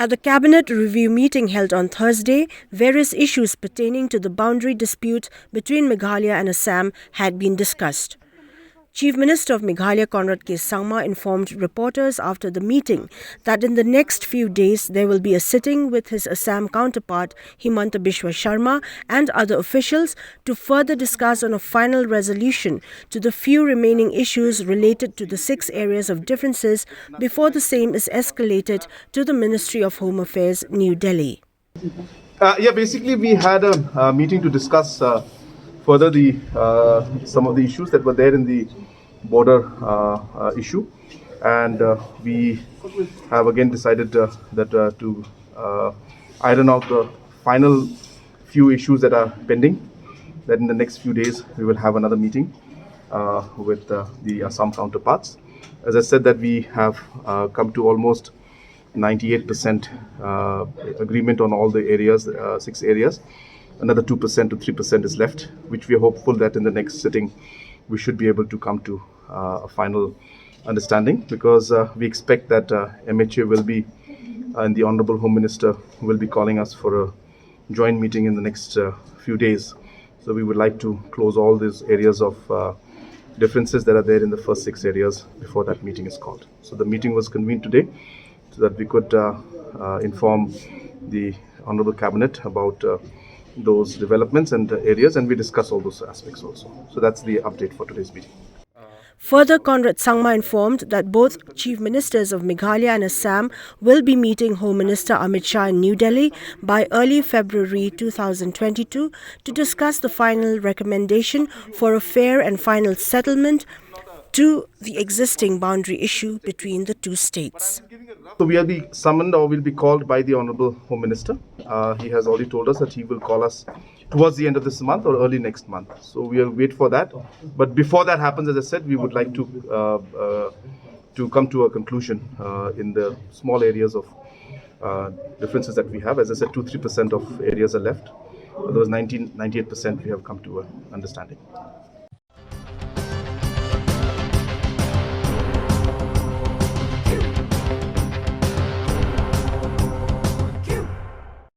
At the Cabinet review meeting held on Thursday, various issues pertaining to the boundary dispute between Meghalaya and Assam had been discussed. Chief Minister of Meghalaya Conrad K. Sangma informed reporters after the meeting that in the next few days there will be a sitting with his Assam counterpart Himanta Biswa Sharma and other officials to further discuss on a final resolution to the few remaining issues related to the 6 areas of differences before the same is escalated to the Ministry of Home Affairs, New Delhi. Basically we had a meeting to discuss further the some of the issues that were there in the border issue, and we have again decided that to iron out the final few issues that are pending, that in the next few days we will have another meeting with the Assam counterparts. As I said, that we have come to almost 98% agreement on all the areas, 6 areas. Another 2% to 3% is left, which we are hopeful that in the next sitting we should be able to come to a final understanding, because we expect that MHA will be and the Honorable Home Minister will be calling us for a joint meeting in the next few days. So we would like to close all these areas of differences that are there in the first 6 areas before that meeting is called. So the meeting was convened today so that we could inform the Honorable Cabinet about those developments and areas, and we discuss all those aspects also. So that's the update for today's meeting. Further, Conrad Sangma informed that both Chief Ministers of Meghalaya and Assam will be meeting Home Minister Amit Shah in New Delhi by early February 2022 to discuss the final recommendation for a fair and final settlement to the existing boundary issue between the 2 states. So we will be summoned or will be called by the Honorable Home Minister. He has already told us that he will call us towards the end of this month or early next month. So we will wait for that. But before that happens, as I said, we would like to come to a conclusion in the small areas of differences that we have. As I said, 2-3% of areas are left. Otherwise, 98% we have come to an understanding.